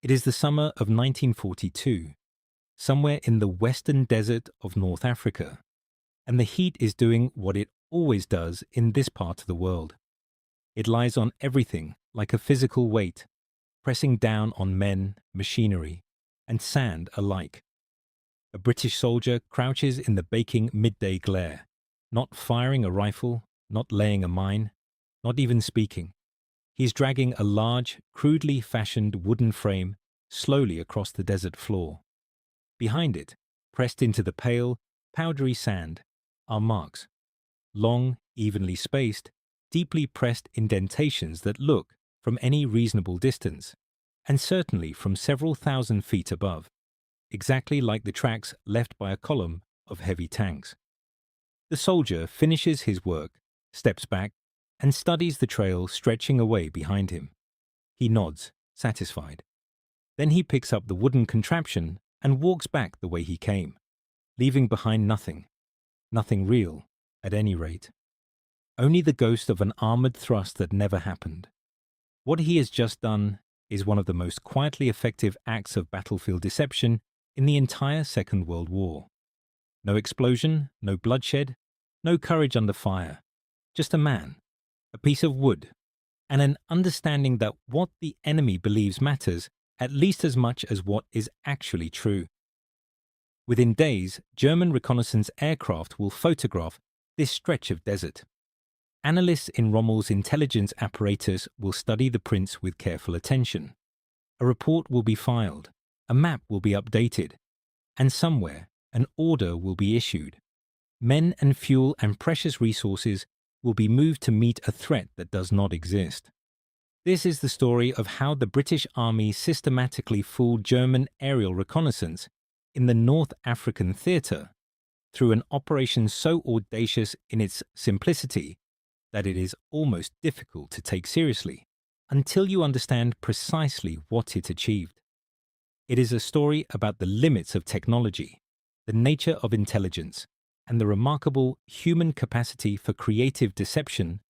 It is the summer of 1942, somewhere in the western desert of North Africa, and the heat is doing what it always does in this part of the world. It lies on everything like a physical weight, pressing down on men, machinery, and sand alike. A British soldier crouches in the baking midday glare, not firing a rifle, not laying a mine, not even speaking. He is dragging a large, crudely fashioned wooden frame slowly across the desert floor. Behind it, pressed into the pale, powdery sand, are marks. Long, evenly spaced, deeply pressed indentations that look, from any reasonable distance, and certainly from several thousand feet above, exactly like the tracks left by a column of heavy tanks. The soldier finishes his work, steps back, and studies the trail stretching away behind him. He nods, satisfied. Then he picks up the wooden contraption and walks back the way he came, leaving behind nothing real, at any rate. Only the ghost of an armored thrust that never happened. What he has just done is one of the most quietly effective acts of battlefield deception in the entire Second World War. No explosion, no bloodshed, no courage under fire. Just a man, a piece of wood, and an understanding that what the enemy believes matters at least as much as what is actually true. Within days, German reconnaissance aircraft will photograph this stretch of desert. Analysts in Rommel's intelligence apparatus will study the prints with careful attention. A report will be filed, a map will be updated, and somewhere an order will be issued. Men and fuel and precious resources will be moved to meet a threat that does not exist. This is the story of how the British Army systematically fooled German aerial reconnaissance in the North African theatre through an operation so audacious in its simplicity that it is almost difficult to take seriously until you understand precisely what it achieved. It is a story about the limits of technology, the nature of intelligence, and the remarkable human capacity for creative deception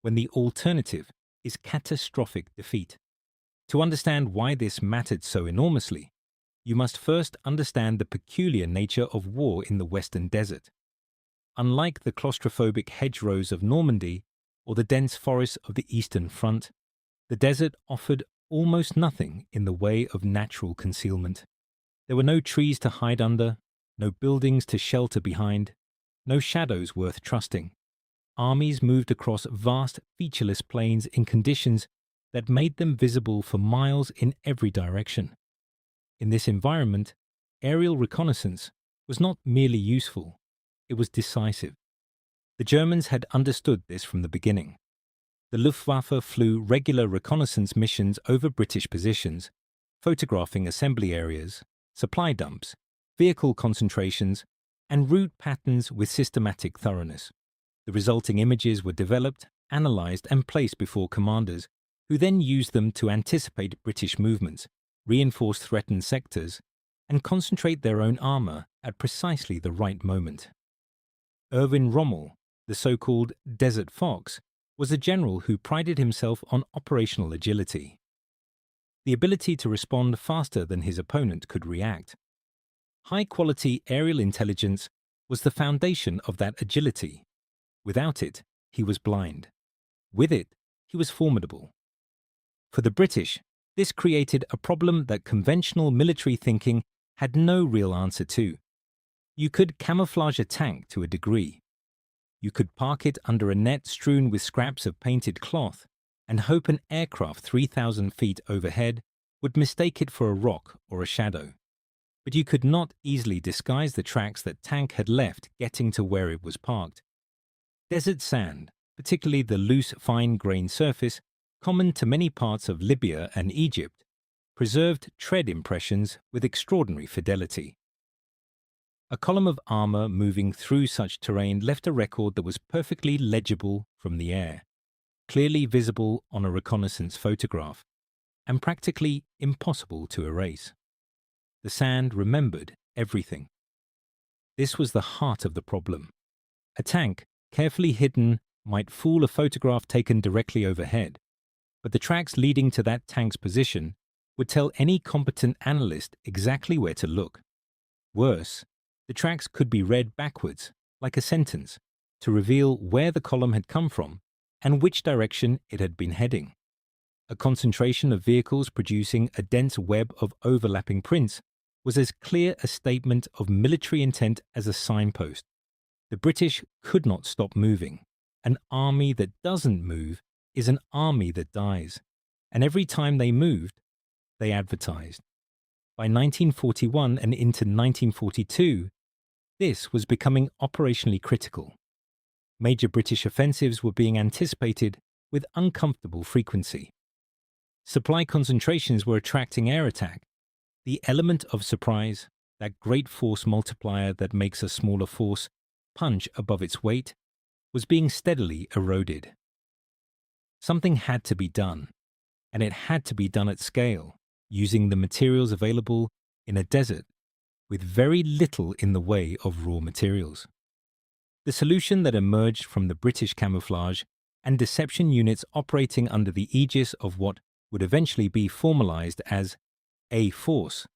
when the alternative is catastrophic defeat. To understand why this mattered so enormously, you must first understand the peculiar nature of war in the Western Desert. Unlike the claustrophobic hedgerows of Normandy or the dense forests of the Eastern Front, the desert offered almost nothing in the way of natural concealment. There were no trees to hide under, no buildings to shelter behind, no shadows worth trusting. Armies moved across vast, featureless plains in conditions that made them visible for miles in every direction. In this environment, aerial reconnaissance was not merely useful, it was decisive. The Germans had understood this from the beginning. The Luftwaffe flew regular reconnaissance missions over British positions, photographing assembly areas, supply dumps, vehicle concentrations, and route patterns with systematic thoroughness. The resulting images were developed, analyzed, and placed before commanders, who then used them to anticipate British movements, reinforce threatened sectors, and concentrate their own armor at precisely the right moment. Erwin Rommel, the so-called Desert Fox, was a general who prided himself on operational agility, the ability to respond faster than his opponent could react. High-quality aerial intelligence was the foundation of that agility. Without it, he was blind. With it, he was formidable. For the British, this created a problem that conventional military thinking had no real answer to. You could camouflage a tank to a degree. You could park it under a net strewn with scraps of painted cloth and hope an aircraft 3,000 feet overhead would mistake it for a rock or a shadow. But you could not easily disguise the tracks that tank had left getting to where it was parked. Desert sand, particularly the loose, fine-grained surface, common to many parts of Libya and Egypt, preserved tread impressions with extraordinary fidelity. A column of armor moving through such terrain left a record that was perfectly legible from the air, clearly visible on a reconnaissance photograph, and practically impossible to erase. The sand remembered everything. This was the heart of the problem. A tank, carefully hidden, might fool a photograph taken directly overhead, but the tracks leading to that tank's position would tell any competent analyst exactly where to look. Worse, the tracks could be read backwards, like a sentence, to reveal where the column had come from and which direction it had been heading. A concentration of vehicles producing a dense web of overlapping prints was as clear a statement of military intent as a signpost. The British could not stop moving. An army that doesn't move is an army that dies. And every time they moved, they advertised. By 1941 and into 1942, this was becoming operationally critical. Major British offensives were being anticipated with uncomfortable frequency. Supply concentrations were attracting air attack. The element of surprise, that great force multiplier that makes a smaller force punch above its weight, was being steadily eroded. Something had to be done, and it had to be done at scale, using the materials available in a desert with very little in the way of raw materials. The solution that emerged from the British camouflage and deception units operating under the aegis of what would eventually be formalized as a force,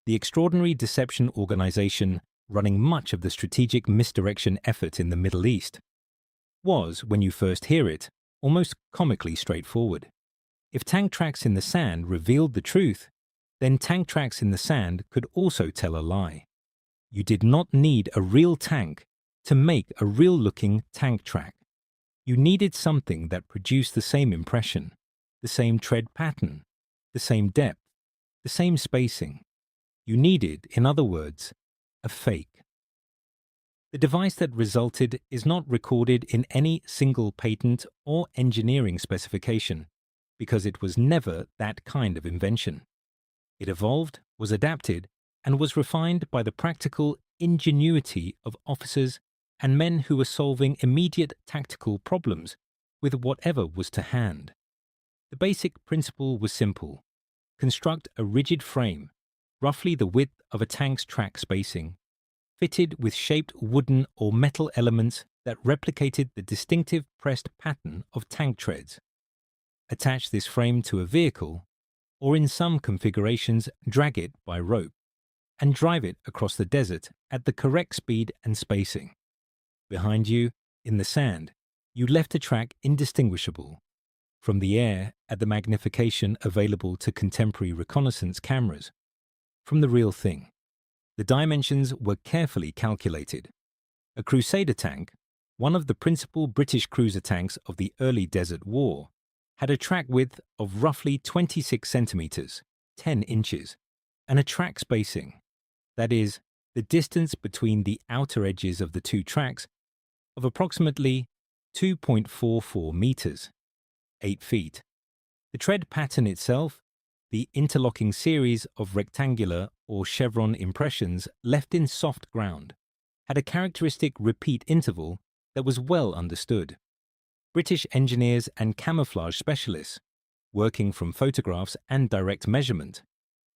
the extraordinary deception organization running much of the strategic misdirection effort in the Middle East, was, when you first hear it, almost comically straightforward. If tank tracks in the sand revealed the truth, then tank tracks in the sand could also tell a lie. You did not need a real tank to make a real-looking tank track. You needed something that produced the same impression, the same tread pattern, the same depth, the same spacing. You needed, in other words, a fake. The device that resulted is not recorded in any single patent or engineering specification, because it was never that kind of invention. It evolved, was adapted, and was refined by the practical ingenuity of officers and men who were solving immediate tactical problems with whatever was to hand. The basic principle was simple. Construct a rigid frame, roughly the width of a tank's track spacing, fitted with shaped wooden or metal elements that replicated the distinctive pressed pattern of tank treads. Attach this frame to a vehicle, or in some configurations drag it by rope, and drive it across the desert at the correct speed and spacing. Behind you, in the sand, you left a track indistinguishable from the air at the magnification available to contemporary reconnaissance cameras, from the real thing. The dimensions were carefully calculated. A Crusader tank, one of the principal British cruiser tanks of the early Desert War, had a track width of roughly 26 centimeters, 10 inches, and a track spacing, that is, the distance between the outer edges of the two tracks, of approximately 2.44 meters, 8 feet. The tread pattern itself, the interlocking series of rectangular or chevron impressions left in soft ground, had a characteristic repeat interval that was well understood. British engineers and camouflage specialists, working from photographs and direct measurement,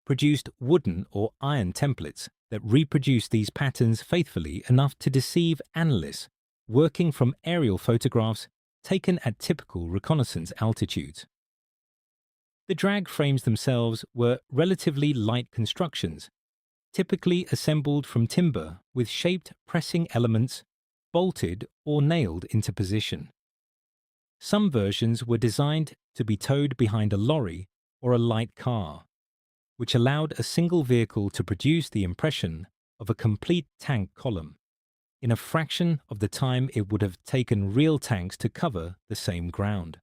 produced wooden or iron templates that reproduced these patterns faithfully enough to deceive analysts working from aerial photographs taken at typical reconnaissance altitudes. The drag frames themselves were relatively light constructions, typically assembled from timber with shaped pressing elements bolted or nailed into position. Some versions were designed to be towed behind a lorry or a light car, which allowed a single vehicle to produce the impression of a complete tank column in a fraction of the time it would have taken real tanks to cover the same ground.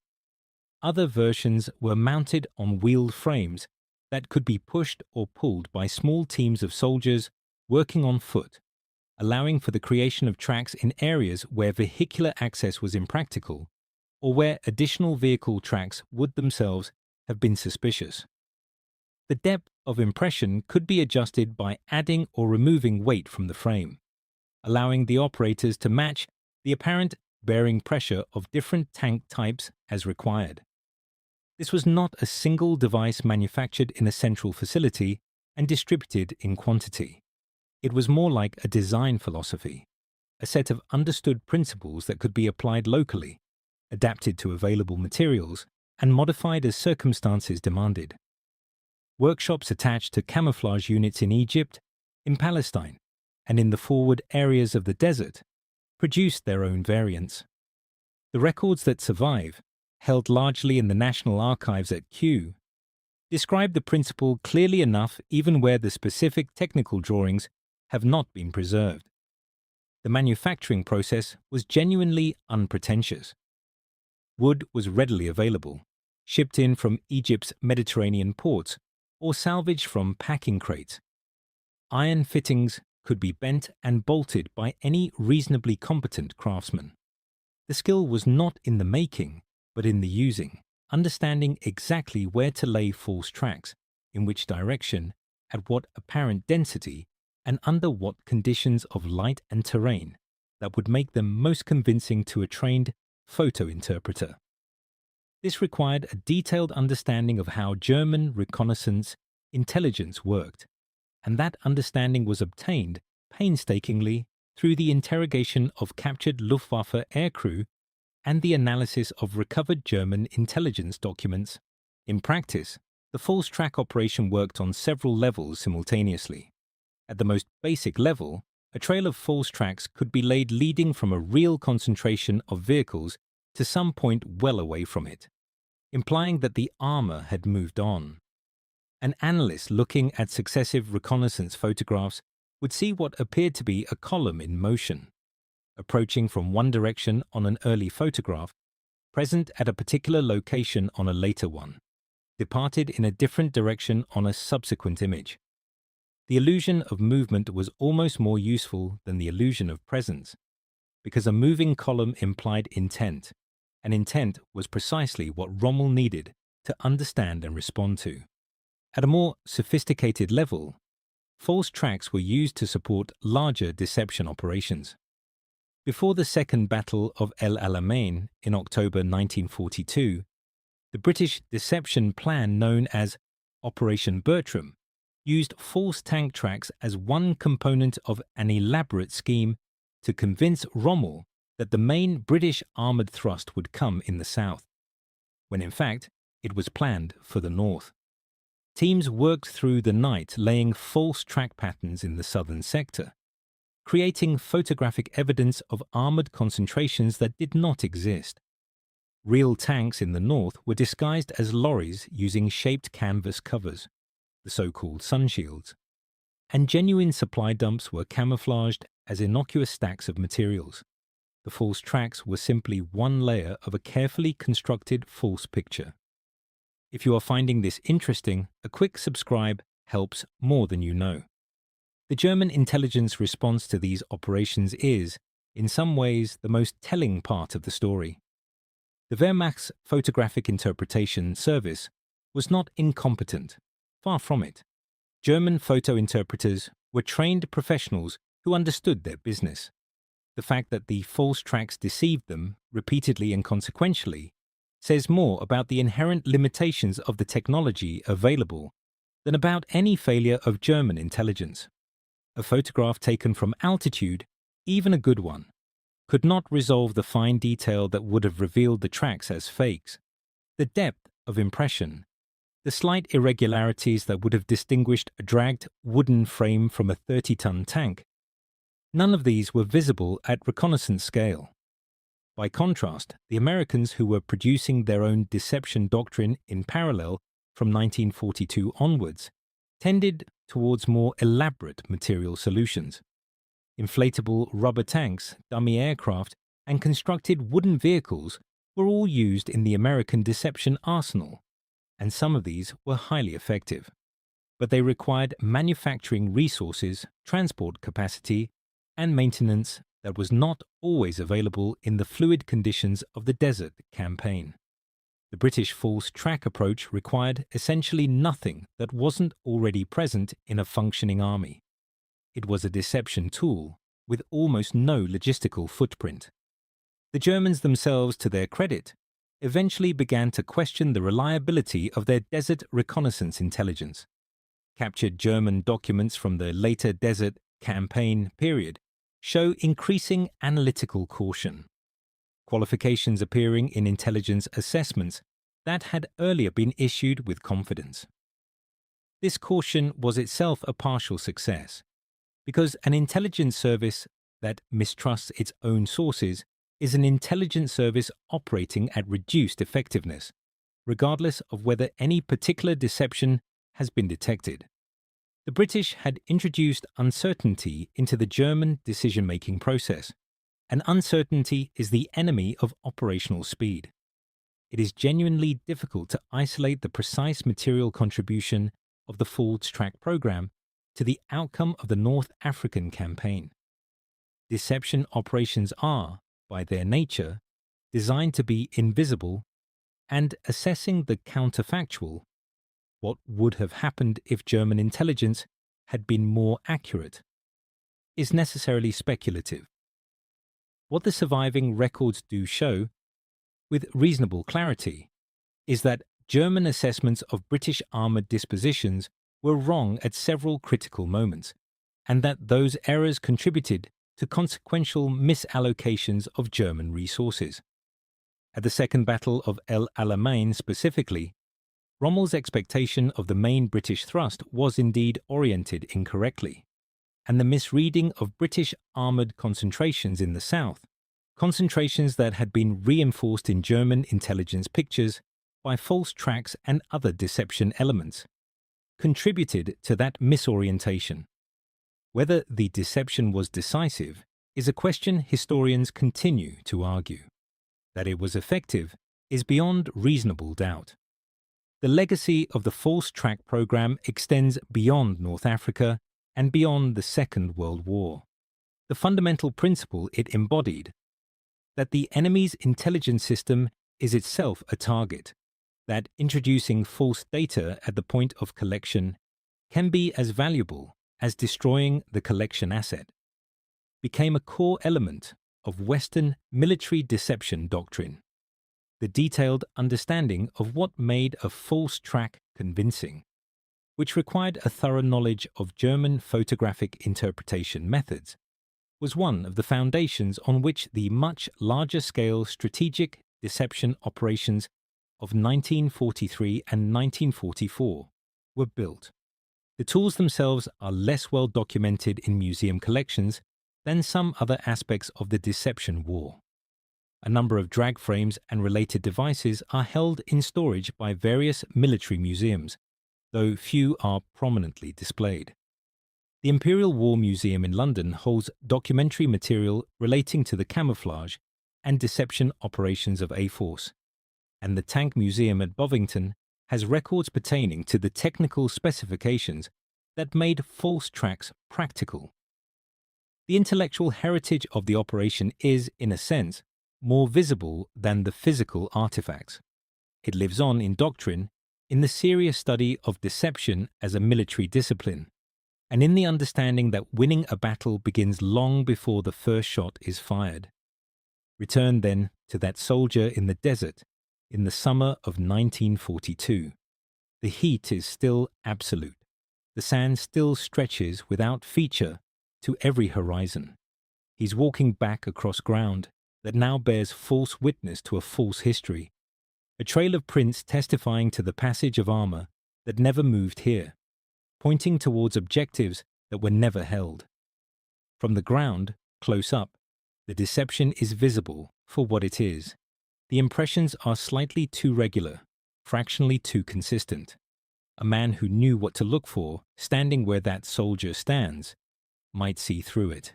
Other versions were mounted on wheeled frames that could be pushed or pulled by small teams of soldiers working on foot, allowing for the creation of tracks in areas where vehicular access was impractical or where additional vehicle tracks would themselves have been suspicious. The depth of impression could be adjusted by adding or removing weight from the frame, allowing the operators to match the apparent bearing pressure of different tank types as required. This was not a single device manufactured in a central facility and distributed in quantity. It was more like a design philosophy, a set of understood principles that could be applied locally, adapted to available materials, and modified as circumstances demanded. Workshops attached to camouflage units in Egypt, in Palestine, and in the forward areas of the desert produced their own variants. The records that survive, held largely in the National Archives at Kew, describe the principle clearly enough even where the specific technical drawings have not been preserved. The manufacturing process was genuinely unpretentious. Wood was readily available, shipped in from Egypt's Mediterranean ports or salvaged from packing crates. Iron fittings could be bent and bolted by any reasonably competent craftsman. The skill was not in the making, but in the using, understanding exactly where to lay false tracks, in which direction, at what apparent density, and under what conditions of light and terrain that would make them most convincing to a trained photo interpreter. This required a detailed understanding of how German reconnaissance intelligence worked, and that understanding was obtained painstakingly through the interrogation of captured Luftwaffe aircrew and the analysis of recovered German intelligence documents. In practice, the false track operation worked on several levels simultaneously. At the most basic level, a trail of false tracks could be laid leading from a real concentration of vehicles to some point well away from it, implying that the armor had moved on. An analyst looking at successive reconnaissance photographs would see what appeared to be a column in motion, approaching from one direction on an early photograph, present at a particular location on a later one, departed in a different direction on a subsequent image. The illusion of movement was almost more useful than the illusion of presence, because a moving column implied intent, and intent was precisely what Rommel needed to understand and respond to. At a more sophisticated level, false tracks were used to support larger deception operations. Before the Second Battle of El Alamein in October 1942, the British deception plan known as Operation Bertram used false tank tracks as one component of an elaborate scheme to convince Rommel that the main British armoured thrust would come in the south, when in fact it was planned for the north. Teams worked through the night laying false track patterns in the southern sector, creating photographic evidence of armoured concentrations that did not exist. Real tanks in the north were disguised as lorries using shaped canvas covers, the so-called sunshields, and genuine supply dumps were camouflaged as innocuous stacks of materials. The false tracks were simply one layer of a carefully constructed false picture. If you are finding this interesting, a quick subscribe helps more than you know. The German intelligence response to these operations is, in some ways, the most telling part of the story. The Wehrmacht's photographic interpretation service was not incompetent. Far from it. German photo interpreters were trained professionals who understood their business. The fact that the false tracks deceived them repeatedly and consequentially says more about the inherent limitations of the technology available than about any failure of German intelligence. A photograph taken from altitude, even a good one, could not resolve the fine detail that would have revealed the tracks as fakes. The depth of impression, the slight irregularities that would have distinguished a dragged wooden frame from a 30-ton tank, none of these were visible at reconnaissance scale. By contrast, the Americans who were producing their own deception doctrine in parallel from 1942 onwards tended towards more elaborate material solutions. Inflatable rubber tanks, dummy aircraft, and constructed wooden vehicles were all used in the American deception arsenal, and some of these were highly effective. But they required manufacturing resources, transport capacity, and maintenance that was not always available in the fluid conditions of the desert campaign. The British false track approach required essentially nothing that wasn't already present in a functioning army. It was a deception tool with almost no logistical footprint. The Germans themselves, to their credit, eventually began to question the reliability of their desert reconnaissance intelligence. Captured German documents from the later desert campaign period show increasing analytical caution, qualifications appearing in intelligence assessments that had earlier been issued with confidence. This caution was itself a partial success, because an intelligence service that mistrusts its own sources is an intelligence service operating at reduced effectiveness, regardless of whether any particular deception has been detected. The British had introduced uncertainty into the German decision-making process, and uncertainty is the enemy of operational speed. It is genuinely difficult to isolate the precise material contribution of the False Track program to the outcome of the North African campaign. Deception operations are, by their nature, designed to be invisible, and assessing the counterfactual, what would have happened if German intelligence had been more accurate, is necessarily speculative. What the surviving records do show, with reasonable clarity, is that German assessments of British armoured dispositions were wrong at several critical moments, and that those errors contributed to consequential misallocations of German resources. At the Second Battle of El Alamein specifically, Rommel's expectation of the main British thrust was indeed oriented incorrectly, and the misreading of British armoured concentrations in the south, concentrations that had been reinforced in German intelligence pictures by false tracks and other deception elements, contributed to that misorientation. Whether the deception was decisive is a question historians continue to argue. That it was effective is beyond reasonable doubt. The legacy of the False Track program extends beyond North Africa and beyond the Second World War. The fundamental principle it embodied, that the enemy's intelligence system is itself a target, that introducing false data at the point of collection can be as valuable as destroying the collection asset, became a core element of Western military deception doctrine. The detailed understanding of what made a false track convincing, which required a thorough knowledge of German photographic interpretation methods, was one of the foundations on which the much larger-scale strategic deception operations of 1943 and 1944 were built. The tools themselves are less well documented in museum collections than some other aspects of the deception war. A number of drag frames and related devices are held in storage by various military museums, though few are prominently displayed. The Imperial War Museum in London holds documentary material relating to the camouflage and deception operations of A-Force, and the Tank Museum at Bovington has records pertaining to the technical specifications that made false tracks practical. The intellectual heritage of the operation is, in a sense, more visible than the physical artifacts. It lives on in doctrine, in the serious study of deception as a military discipline, and in the understanding that winning a battle begins long before the first shot is fired. Return then to that soldier in the desert in the summer of 1942. The heat is still absolute. The sand still stretches without feature to every horizon. He's walking back across ground that now bears false witness to a false history, a trail of prints testifying to the passage of armor that never moved here, pointing towards objectives that were never held. From the ground, close up, the deception is visible for what it is. The impressions are slightly too regular, fractionally too consistent. A man who knew what to look for, standing where that soldier stands, might see through it.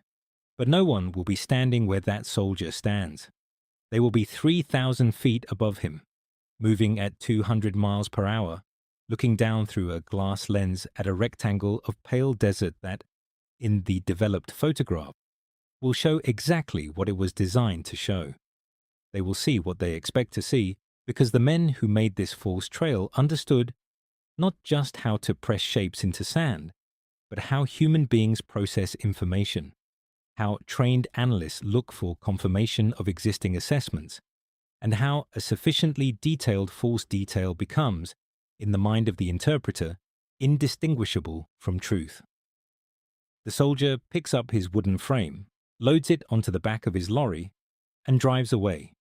But no one will be standing where that soldier stands. They will be 3,000 feet above him, moving at 200 miles per hour, looking down through a glass lens at a rectangle of pale desert that, in the developed photograph, will show exactly what it was designed to show. They will see what they expect to see because the men who made this false trail understood not just how to press shapes into sand, but how human beings process information, how trained analysts look for confirmation of existing assessments, and how a sufficiently detailed false detail becomes, in the mind of the interpreter, indistinguishable from truth. The soldier picks up his wooden frame, loads it onto the back of his lorry, and drives away,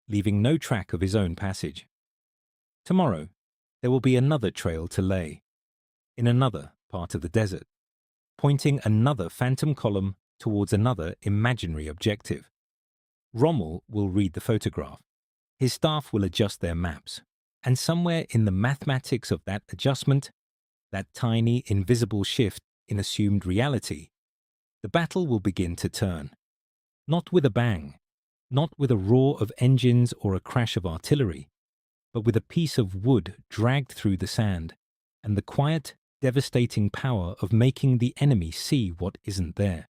leaving no track of his own passage. Tomorrow, there will be another trail to lay. in another part of the desert, pointing another phantom column towards another imaginary objective. Rommel will read the photograph. His staff will adjust their maps. And somewhere in the mathematics of that adjustment, that tiny invisible shift in assumed reality, the battle will begin to turn. Not with a bang, not with a roar of engines or a crash of artillery, but with a piece of wood dragged through the sand and the quiet, devastating power of making the enemy see what isn't there.